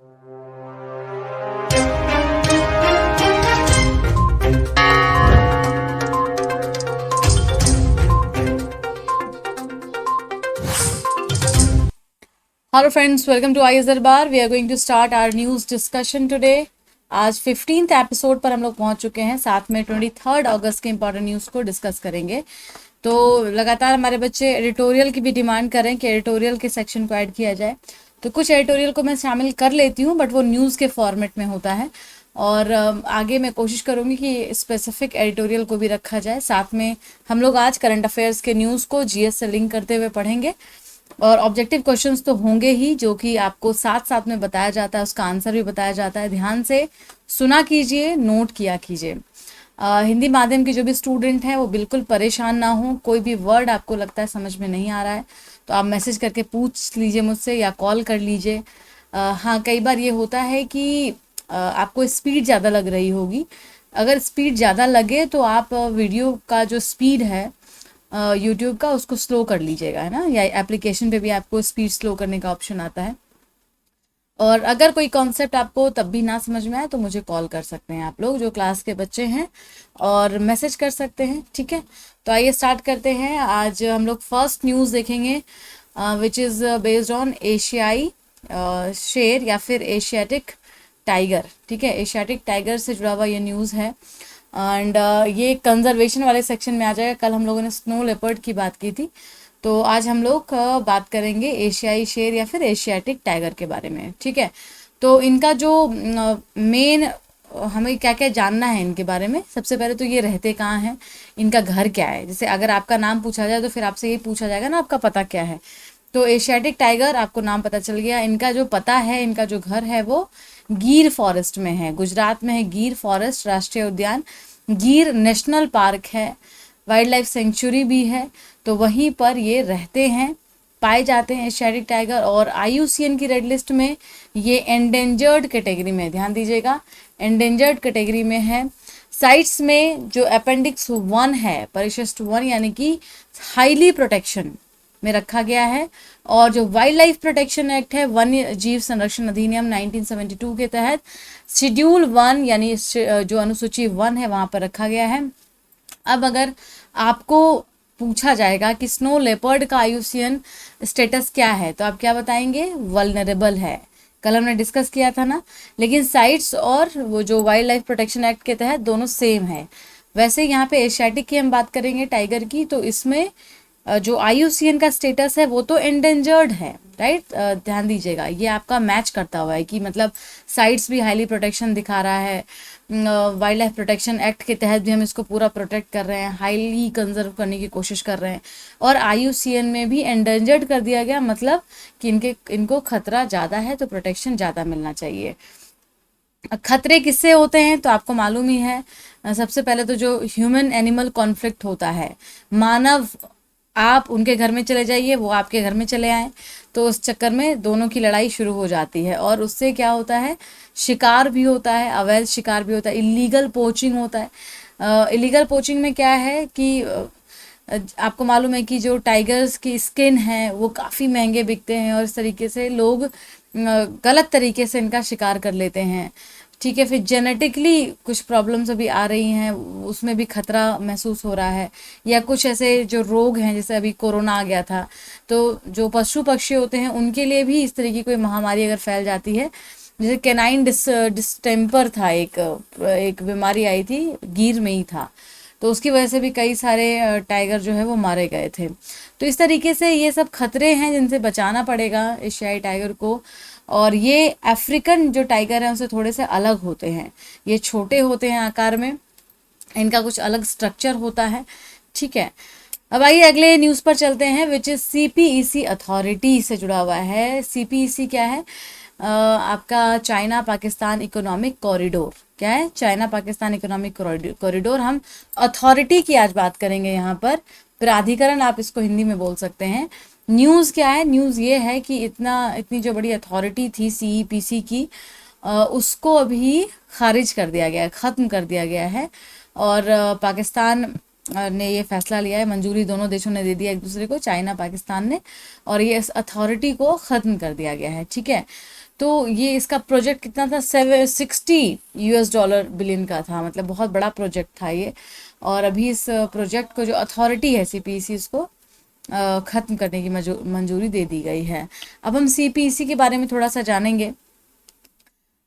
Hello friends, welcome to IS Darbar. We are going to start our news discussion today. आज 15th episode पर हम लोग पहुंच चुके हैं। साथ में 23 अगस्त के इंपॉर्टेंट न्यूज़ को डिस्कस करेंगे। तो लगातार हमारे बच्चे एडिटोरियल की भी डिमांड कर रहे हैं कि एडिटोरियल के सेक्शन को ऐड किया जाए। तो कुछ एडिटोरियल को मैं शामिल कर लेती हूँ, बट वो न्यूज़ के फॉर्मेट में होता है। और आगे मैं कोशिश करूँगी कि स्पेसिफिक एडिटोरियल को भी रखा जाए। साथ में हम लोग आज करंट अफेयर्स के न्यूज़ को जीएस से लिंक करते हुए पढ़ेंगे। और ऑब्जेक्टिव क्वेश्चंस तो होंगे ही, जो कि आपको साथ साथ में बताया जाता है, उसका आंसर भी बताया जाता है। ध्यान से सुना कीजिए, नोट किया कीजिए। हिंदी माध्यम के जो भी स्टूडेंट हैं वो बिल्कुल परेशान ना हो। कोई भी वर्ड आपको लगता है समझ में नहीं आ रहा है तो आप मैसेज करके पूछ लीजिए मुझसे या कॉल कर लीजिए। हाँ, कई बार ये होता है कि आपको स्पीड ज़्यादा लग रही होगी। अगर स्पीड ज़्यादा लगे तो आप वीडियो का जो स्पीड है यूट्यूब का, उसको स्लो कर लीजिएगा, है ना। या एप्लीकेशन पे भी आपको स्पीड स्लो करने का ऑप्शन आता है। और अगर कोई कॉन्सेप्ट आपको तब भी ना समझ में आए तो मुझे कॉल कर सकते हैं आप लोग जो क्लास के बच्चे हैं, और मैसेज कर सकते हैं, ठीक है। तो आइए स्टार्ट करते हैं। आज हम लोग फर्स्ट न्यूज़ देखेंगे विच इज़ बेस्ड ऑन एशियाई शेर या फिर एशियाटिक टाइगर, ठीक है। एशियाटिक टाइगर से जुड़ा हुआ ये न्यूज़ है। एंड ये कंजर्वेशन वाले सेक्शन में आ जाएगा। कल हम लोगों ने स्नो लेपर्ड की बात की थी, तो आज हम लोग बात करेंगे एशियाई शेर या फिर एशियाटिक टाइगर के बारे में, ठीक है। तो इनका जो मेन हमें क्या क्या जानना है इनके बारे में। सबसे पहले तो ये रहते कहाँ हैं, इनका घर क्या है। जैसे अगर आपका नाम पूछा जाए तो फिर आपसे ये पूछा जाएगा ना आपका पता क्या है। तो एशियाटिक टाइगर, आपको नाम पता चल गया। इनका जो पता है, इनका जो घर है वो गिर फॉरेस्ट में है, गुजरात में है। गिर फॉरेस्ट राष्ट्रीय उद्यान, गिर नेशनल पार्क है, वाइल्ड लाइफ सेंचुरी भी है। तो वहीं पर ये रहते हैं, पाए जाते हैं एशियाटिक टाइगर। और IUCN की रेड लिस्ट में ये एंडेंजर्ड कैटेगरी में, ध्यान दीजिएगा, एंडेंजर्ड कैटेगरी में है। साइट्स में जो अपेंडिक्स 1 है, परिशिष्ट 1, यानी कि हाईली प्रोटेक्शन में रखा गया है। और जो वाइल्ड लाइफ प्रोटेक्शन एक्ट है, वन्य जीव संरक्षण अधिनियम 1972 के तहत शेड्यूल 1 यानी जो अनुसूची 1 है वहां पर रखा गया है। अब अगर आपको पूछा जाएगा कि स्नो लेपर्ड का IUCN स्टेटस क्या है, तो आप क्या बताएंगे? वल्नरेबल है। कल हमने डिस्कस किया था ना। लेकिन साइट्स और वो जो वाइल्ड लाइफ प्रोटेक्शन एक्ट के तहत दोनों सेम है। वैसे यहाँ पे एशियाटिक की हम बात करेंगे, टाइगर की, तो इसमें जो IUCN का स्टेटस है वो तो एंडेंजर्ड है, राइट। ध्यान दीजिएगा, ये आपका मैच करता हुआ है कि मतलब साइट्स भी हाईली प्रोटेक्शन दिखा रहा है, वाइल्ड लाइफ प्रोटेक्शन एक्ट के तहत भी हम इसको पूरा प्रोटेक्ट कर रहे हैं, हाईली कंजर्व करने की कोशिश कर रहे हैं, और IUCN में भी एंडेंजर्ड कर दिया गया, मतलब कि इनको खतरा ज़्यादा है तो प्रोटेक्शन ज़्यादा मिलना चाहिए। खतरे किससे होते हैं तो आपको मालूम ही है। सबसे पहले तो जो ह्यूमन एनिमल कॉन्फ्लिक्ट होता है, मानव, आप उनके घर में चले जाइए, वो आपके घर में चले आए, तो उस चक्कर में दोनों की लड़ाई शुरू हो जाती है। और उससे क्या होता है, शिकार भी होता है, अवैध शिकार भी होता है, इलीगल पोचिंग होता है। इलीगल पोचिंग में क्या है कि आपको मालूम है कि जो टाइगर्स की स्किन है वो काफ़ी महंगे बिकते हैं, और इस तरीके से लोग गलत तरीके से इनका शिकार कर लेते हैं, ठीक है। फिर जेनेटिकली कुछ प्रॉब्लम्स अभी आ रही हैं, उसमें भी खतरा महसूस हो रहा है। या कुछ ऐसे जो रोग हैं, जैसे अभी कोरोना आ गया था, तो जो पशु पक्षी होते हैं उनके लिए भी इस तरह की कोई महामारी अगर फैल जाती है, जैसे कैनाइन डिस्टेम्पर था, एक बीमारी आई थी, गिर में ही था, तो उसकी वजह से भी कई सारे टाइगर जो है वो मारे गए थे। तो इस तरीके से ये सब खतरे हैं जिनसे बचाना पड़ेगा एशियाई टाइगर को। और ये अफ्रीकन जो टाइगर हैं उनसे थोड़े से अलग होते हैं, ये छोटे होते हैं आकार में, इनका कुछ अलग स्ट्रक्चर होता है, ठीक है। अब आइए अगले न्यूज़ पर चलते हैं, विच इज़ CPEC अथॉरिटी से जुड़ा हुआ है। CPEC क्या है? आपका चाइना पाकिस्तान इकोनॉमिक कॉरिडोर। क्या है? China Pakistan economic corridor. हम अथॉरिटी की आज बात करेंगे यहाँ पर, प्राधिकरण आप इसको हिंदी में बोल सकते हैं। न्यूज़ क्या है? न्यूज़ ये है कि इतनी जो बड़ी अथॉरिटी थी CEPC की, उसको अभी खारिज कर दिया गया है, ख़त्म कर दिया गया है। और पाकिस्तान ने ये फैसला लिया है, मंजूरी दोनों देशों ने दे दिया एक दूसरे को, चाइना पाकिस्तान ने, और ये इस अथॉरिटी को ख़त्म कर दिया गया है, ठीक है। तो ये इसका प्रोजेक्ट कितना था, 760 US डॉलर बिलियन का था, मतलब बहुत बड़ा प्रोजेक्ट था ये। और अभी इस प्रोजेक्ट को जो अथॉरिटी है CPEC, इसको ख़त्म करने की मंजूरी दे दी गई है। अब हम CPEC के बारे में थोड़ा सा जानेंगे।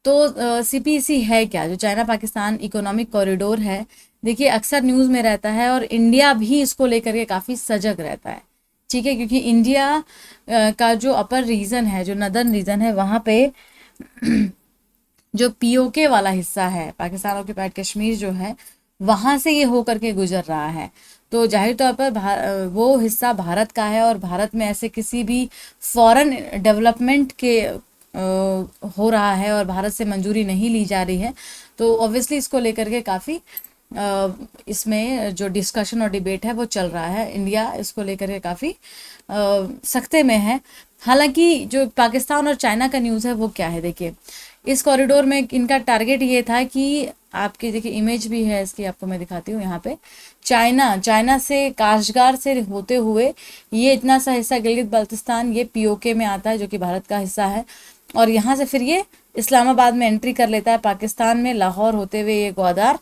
तो CPEC है क्या, जो चाइना पाकिस्तान इकोनॉमिक कॉरिडोर है। देखिए अक्सर न्यूज़ में रहता है और इंडिया भी इसको लेकर के काफ़ी सजग रहता है, ठीक है, क्योंकि इंडिया का जो अपर रीजन है, जो नदर्न रीजन है, वहाँ पे जो POK वाला हिस्सा है, पाकिस्तान ऑक्यूपाइड कश्मीर जो है, वहाँ से ये होकर के गुजर रहा है। तो जाहिर तौर पर वो हिस्सा भारत का है और भारत में ऐसे किसी भी फॉरेन डेवलपमेंट के हो रहा है और भारत से मंजूरी नहीं ली जा रही है, तो ऑब्वियसली इसको लेकर के काफ़ी इसमें जो डिस्कशन और डिबेट है वो चल रहा है। इंडिया इसको लेकर के काफ़ी सख्ते में है। हालांकि जो पाकिस्तान और चाइना का न्यूज़ है वो क्या है, देखिए इस कॉरिडोर में इनका टारगेट ये था कि आपकी देखिए इमेज भी है इसकी, आपको मैं दिखाती हूँ यहाँ पे। चाइना से काशगार से होते हुए ये इतना सा हिस्सा गिलगित बाल्टिस्तान ये POK में आता है, जो कि भारत का हिस्सा है। और यहाँ से फिर ये इस्लामाबाद में एंट्री कर लेता है पाकिस्तान में, लाहौर होते हुए ये ग्वादार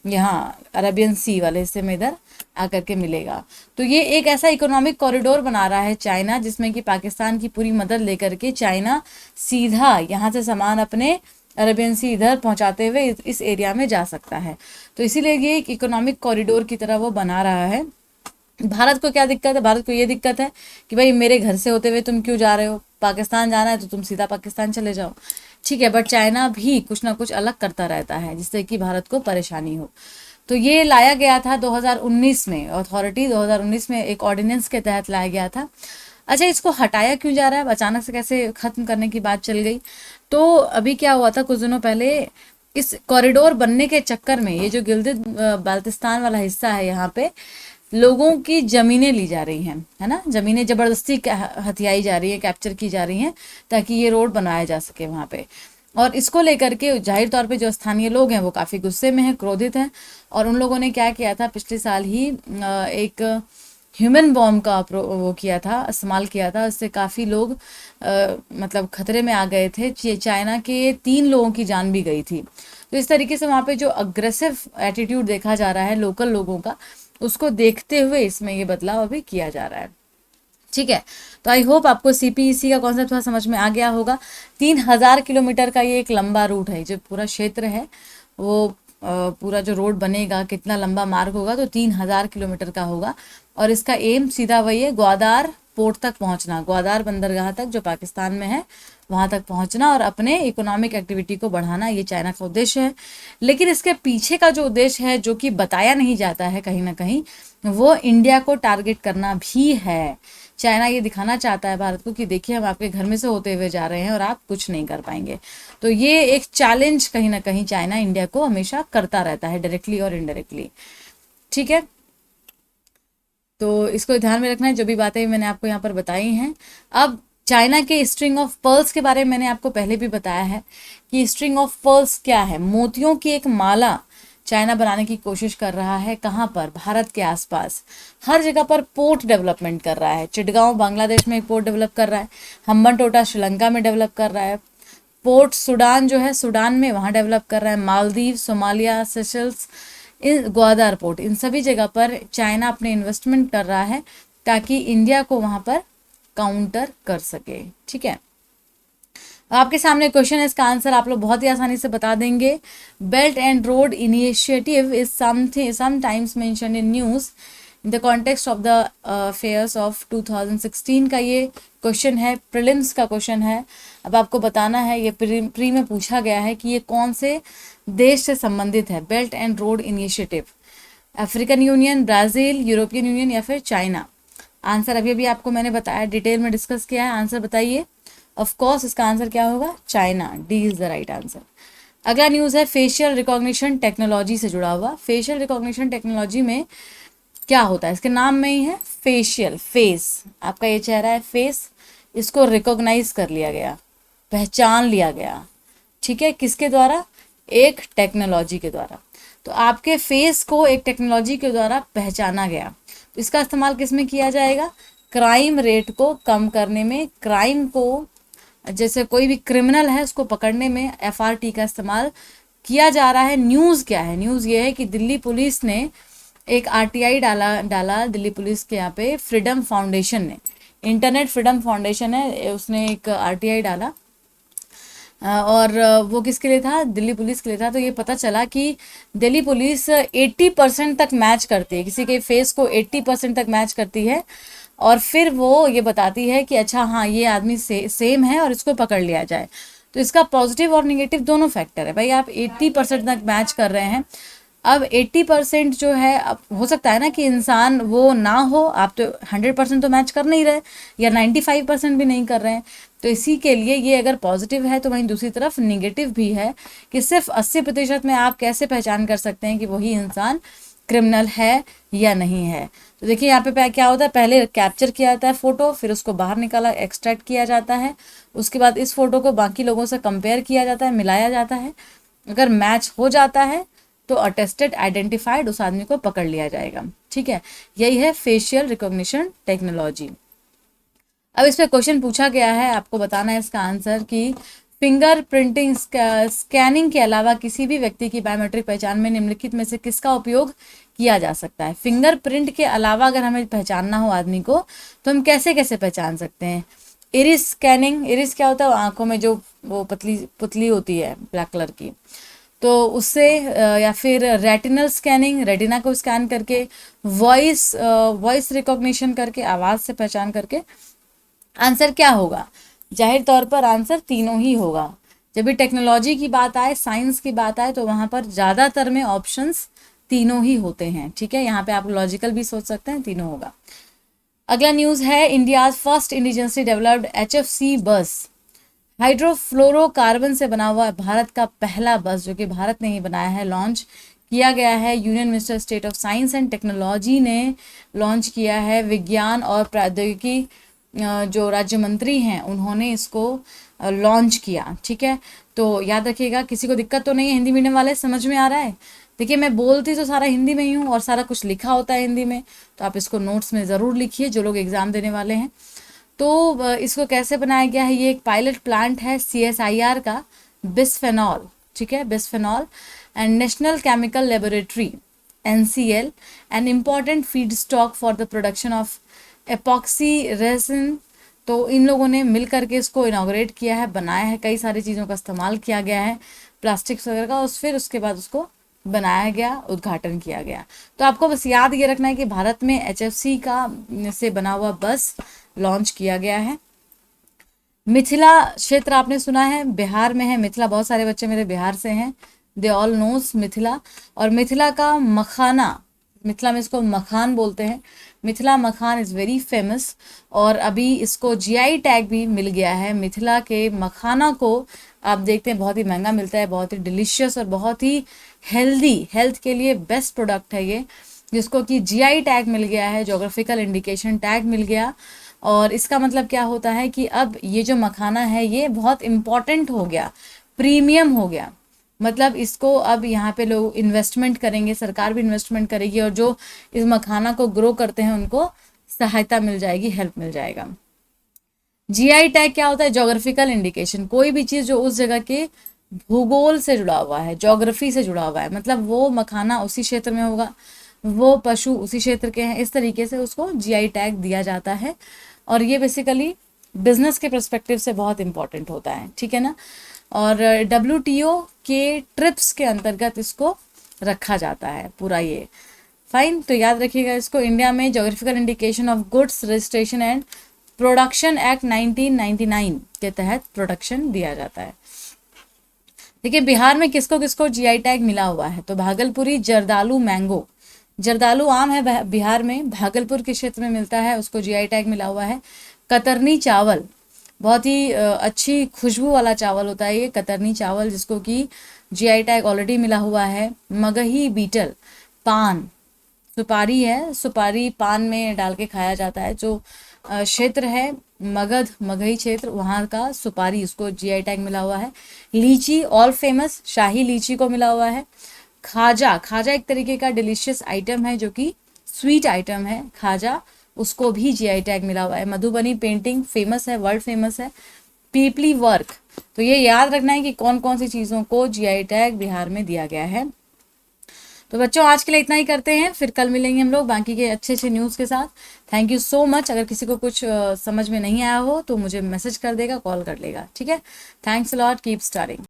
यहाँ अरेबियन सी वाले हिस्से में इधर आकर के मिलेगा। तो ये एक ऐसा इकोनॉमिक कॉरिडोर बना रहा है चाइना, जिसमें कि पाकिस्तान की पूरी मदद लेकर के चाइना सीधा यहाँ से सामान अपने अरेबियन सी इधर पहुँचाते हुए इस एरिया में जा सकता है। तो इसीलिए ये एक इकोनॉमिक कॉरिडोर की तरह वो बना रहा है। भारत को क्या दिक्कत है, भारत को ये दिक्कत है कि भाई मेरे घर से होते हुए तुम क्यों जा रहे हो, पाकिस्तान जाना है तो तुम सीधा पाकिस्तान चले जाओ, ठीक है। बट चाइना भी कुछ ना कुछ अलग करता रहता है जिससे कि भारत को परेशानी हो। तो ये लाया गया था 2019 में, अथॉरिटी 2019 में एक ऑर्डिनेंस के तहत लाया गया था। अच्छा, इसको हटाया क्यों जा रहा है, अचानक से कैसे खत्म करने की बात चल गई। तो अभी क्या हुआ था, कुछ दिनों पहले इस कॉरिडोर बनने के चक्कर में ये जो गिलगित बाल्टिस्तान वाला हिस्सा है, यहाँ पे लोगों की ज़मीनें ली जा रही हैं, है ना, ज़मीनें ज़बरदस्ती हथियाई जा रही हैं, कैप्चर की जा रही हैं, ताकि ये रोड बनाया जा सके वहाँ पे। और इसको लेकर के जाहिर तौर पे जो स्थानीय लोग हैं वो काफ़ी गुस्से में हैं, क्रोधित हैं। और उन लोगों ने क्या किया था, पिछले साल ही एक ह्यूमन बॉम्ब का वो किया था, इस्तेमाल किया था। उससे काफ़ी लोग मतलब खतरे में आ गए थे। चाइना के 3 लोगों की जान भी गई थी। तो इस तरीके से वहाँ पे जो अग्रेसिव एटीट्यूड देखा जा रहा है लोकल लोगों का, उसको देखते हुए इसमें ये बदलाव अभी किया जा रहा है, ठीक है। तो आई होप आपको CPEC का कॉन्सेप्ट थोड़ा समझ में आ गया होगा। 3000 किलोमीटर का ये एक लंबा रूट है, जो पूरा क्षेत्र है वो पूरा जो रोड बनेगा, कितना लंबा मार्ग होगा, तो 3000 किलोमीटर का होगा। और इसका एम सीधा वही है, ग्वादार पोर्ट तक पहुंचना, ग्वादार बंदरगाह तक जो पाकिस्तान में है वहां तक पहुंचना और अपने इकोनॉमिक एक्टिविटी को बढ़ाना, ये चाइना का उद्देश्य है। लेकिन इसके पीछे का जो उद्देश्य है, जो कि बताया नहीं जाता है कहीं ना कहीं, वो इंडिया को टारगेट करना भी है। चाइना ये दिखाना चाहता है भारत को कि देखिए हम आपके घर में से होते हुए जा रहे हैं और आप कुछ नहीं कर पाएंगे। तो ये एक चैलेंज कहीं ना कहीं चाइना इंडिया को हमेशा करता रहता है, डायरेक्टली और इनडायरेक्टली, ठीक है। तो इसको ध्यान में रखना है, जो भी बातें मैंने आपको यहाँ पर बताई हैं। अब चाइना के स्ट्रिंग ऑफ पर्ल्स के बारे में मैंने आपको पहले भी बताया है कि स्ट्रिंग ऑफ पर्ल्स क्या है। मोतियों की एक माला चाइना बनाने की कोशिश कर रहा है। कहाँ पर, भारत के आसपास हर जगह पर पोर्ट डेवलपमेंट कर रहा है। चिटगांव बांग्लादेश में एक पोर्ट डेवलप कर रहा है, हम्बनटोटा श्रीलंका में डेवलप कर रहा है, पोर्ट सूडान जो है सूडान में वहाँ डेवलप कर रहा है, मालदीव, सोमालिया, सेशल्स, इन ग्वादार पोर्ट, इन सभी जगह पर चाइना अपने इन्वेस्टमेंट कर रहा है ताकि इंडिया को वहाँ पर काउंटर कर सके, ठीक है। आपके सामने क्वेश्चन है, इसका आंसर आप लोग बहुत ही आसानी से बता देंगे। Belt and road initiative is sometimes mentioned in news in the context of the affairs of 2016 का ये क्वेश्चन है, प्रीलिम्स का क्वेश्चन है। अब आपको बताना है, ये प्री में पूछा गया है कि ये कौन से देश से संबंधित है। Belt and road initiative, African union, Brazil, European union या फिर चाइना। आंसर अभी अभी आपको मैंने बताया, डिटेल में डिस्कस किया है। आंसर बताइए। ऑफ कोर्स इसका आंसर क्या होगा, China. D is the right answer. अगला न्यूज़ है फेशियल रिकॉग्निशन टेक्नोलॉजी से जुड़ा हुआ। फेशियल रिकॉग्निशन टेक्नोलॉजी में क्या होता है, इसके नाम में ही है फेशियल, फेस, आपका ये चेहरा है फेस, इसको रिकॉग्नाइज कर लिया गया, पहचान लिया गया, ठीक है। किसके द्वारा, एक टेक्नोलॉजी के द्वारा। तो आपके फेस को एक टेक्नोलॉजी के द्वारा पहचाना गया। तो इसका इस्तेमाल किस में किया जाएगा, क्राइम रेट को कम करने में, क्राइम को जैसे कोई भी क्रिमिनल है उसको पकड़ने में FRT का इस्तेमाल किया जा रहा है। न्यूज़ क्या है? न्यूज़ ये है कि दिल्ली पुलिस ने एक RTI डाला दिल्ली पुलिस के यहाँ पे फ्रीडम फाउंडेशन ने, इंटरनेट फ्रीडम फाउंडेशन है, उसने एक RTI डाला। और वो किसके लिए था? दिल्ली पुलिस के लिए था। तो ये पता चला कि दिल्ली पुलिस 80% तक मैच करती है, किसी के फेस को 80% तक मैच करती है, और फिर वो ये बताती है कि अच्छा हाँ ये आदमी सेम है और इसको पकड़ लिया जाए। तो इसका पॉजिटिव और निगेटिव दोनों फैक्टर है भाई। आप 80% तक मैच कर रहे हैं, अब 80% जो है, अब हो सकता है ना कि इंसान वो ना हो, आप तो 100% तो मैच कर नहीं रहे, या 95% भी नहीं कर रहे हैं। तो इसी के लिए ये अगर पॉजिटिव है, तो वहीं दूसरी तरफ निगेटिव भी है कि सिर्फ 80% में आप कैसे पहचान कर सकते हैं कि वही इंसान क्रिमिनल है या नहीं है। तो देखिए यहाँ पे क्या होता है, पहले कैप्चर किया जाता है फोटो, फिर उसको बाहर निकाला, एक्सट्रैक्ट किया जाता है, उसके बाद इस फोटो को बाकी लोगों से कंपेयर किया जाता है, मिलाया जाता है। अगर मैच हो जाता है तो अटेस्टेड आइडेंटिफाइड उस आदमी को पकड़ लिया जाएगा। ठीक है, यही है फेशियल रिकॉग्निशन टेक्नोलॉजी। अब इस पे क्वेश्चन पूछा गया है, आपको बताना है इसका आंसर कि फिंगर प्रिंटिंग स्कैनिंग के अलावा किसी भी व्यक्ति की बायोमेट्रिक पहचान में निम्नलिखित में से किसका उपयोग किया जा सकता है? फिंगर प्रिंट के अलावा अगर हमें पहचानना हो आदमी को, तो हम कैसे कैसे पहचान सकते हैं? Iris scanning. इरिस क्या होता है? आंखों में जो वो पतली पुतली होती है ब्लैक कलर की, तो उससे, या फिर रेटिनल स्कैनिंग, रेटिना को स्कैन करके, वॉइस रिकॉग्निशन करके, आवाज़ से पहचान करके। आंसर क्या होगा? जाहिर तौर पर आंसर तीनों ही होगा। जब भी टेक्नोलॉजी की बात आए, साइंस की बात आए, तो वहाँ पर ज़्यादातर में ऑप्शंस तीनों ही होते हैं। ठीक है, यहाँ पे आप लॉजिकल भी सोच सकते हैं, तीनों होगा। अगला न्यूज़ है, India's first indigenously developed HFC बस, हाइड्रोफ्लोरोकार्बन से बना हुआ भारत का पहला बस, जो कि भारत ने ही बनाया है, लॉन्च किया गया है। Union minister state of science and technology ने लॉन्च किया है। विज्ञान और प्रौद्योगिकी जो राज्य मंत्री हैं उन्होंने इसको लॉन्च किया। ठीक है, तो याद रखिएगा, किसी को दिक्कत तो नहीं है? हिंदी मीडियम वाले समझ में आ रहा है? देखिए मैं बोलती तो सारा हिंदी में ही हूँ और सारा कुछ लिखा होता है हिंदी में, तो आप इसको नोट्स में ज़रूर लिखिए जो लोग एग्ज़ाम देने वाले हैं। तो इसको कैसे बनाया गया है? ये एक पायलट प्लांट है CSIR का, बिस्फेनॉल। ठीक है, bisphenol and national chemical laboratory NCL, an important feed stock for the production of epoxy resin. तो इन लोगों ने मिल करके इसको इनाग्रेट किया है, बनाया है, कई सारी चीज़ों का इस्तेमाल किया गया है, प्लास्टिक्स वगैरह का, फिर उसके बाद उसको बनाया गया, उद्घाटन किया गया। तो आपको बस याद ये रखना है कि भारत में HFC का से बना हुआ बस लॉन्च किया गया है। मिथिला क्षेत्र आपने सुना है, बिहार में है मिथिला, बहुत सारे बच्चे मेरे बिहार से हैं, दे ऑल नोस मिथिला। और मिथिला का मखाना, मिथिला में इसको मखान बोलते हैं, मिथिला मखान इज़ वेरी फेमस, और अभी इसको GI टैग भी मिल गया है। मिथिला के मखाना को आप देखते हैं बहुत ही महंगा मिलता है, बहुत ही डिलीशियस और बहुत ही हेल्दी, हेल्थ के लिए बेस्ट प्रोडक्ट है ये, जिसको कि GI टैग मिल गया है, जोग्राफिकल इंडिकेशन टैग मिल गया। और इसका मतलब क्या होता है कि अब ये जो मखाना है ये बहुत इम्पॉर्टेंट हो गया, प्रीमियम हो गया। मतलब इसको अब यहाँ पे लोग इन्वेस्टमेंट करेंगे, सरकार भी इन्वेस्टमेंट करेगी, और जो इस मखाना को ग्रो करते हैं उनको सहायता मिल जाएगी, हेल्प मिल जाएगा। GI टैग क्या होता है? जोग्राफिकल इंडिकेशन, कोई भी चीज़ जो उस जगह के भूगोल से जुड़ा हुआ है, जोग्राफी से जुड़ा हुआ है, मतलब वो मखाना उसी क्षेत्र में होगा, वो पशु उसी क्षेत्र के हैं, इस तरीके से उसको GI टैग दिया जाता है। और ये बेसिकली बिजनेस के पर्सपेक्टिव से बहुत इंपॉर्टेंट होता है। ठीक है ना। और WTO के ट्रिप्स के अंतर्गत इसको रखा जाता है पूरा ये। फाइन, तो याद रखिएगा इसको। इंडिया में geographical indication of goods registration and production act 1999 के तहत प्रोडक्शन दिया जाता है। देखिए बिहार में किसको किसको GI टैग मिला हुआ है? तो भागलपुरी जर्दालू मैंगो, जर्दालू आम है बिहार में, भागलपुर के क्षेत्र में मिलता है, उसको GI टैग मिला हुआ है। कतरनी चावल, बहुत ही अच्छी खुशबू वाला चावल होता है ये कतरनी चावल, जिसको कि GI टैग ऑलरेडी मिला हुआ है। मगही बीटल, पान, सुपारी है, सुपारी पान में डाल के खाया जाता है। जो क्षेत्र है मगध, मगही क्षेत्र, वहाँ का सुपारी, उसको GI टैग मिला हुआ है। लीची ऑल फेमस, शाही लीची को मिला हुआ है। खाजा, खाजा एक तरीके का डिलीशियस आइटम है जो कि स्वीट आइटम है खाजा, उसको भी GI टैग मिला हुआ है। मधुबनी पेंटिंग फेमस है, वर्ल्ड फेमस है। पीपली वर्क। तो ये याद रखना है कि कौन कौन सी चीज़ों को जीआई टैग बिहार में दिया गया है। तो बच्चों आज के लिए इतना ही करते हैं, फिर कल मिलेंगे हम लोग बाकी के अच्छे अच्छे न्यूज़ के साथ। Thank you so much. अगर किसी को कुछ समझ में नहीं आया हो तो मुझे मैसेज कर देगा, कॉल कर लेगा, ठीक है। Thanks a lot, keep starring.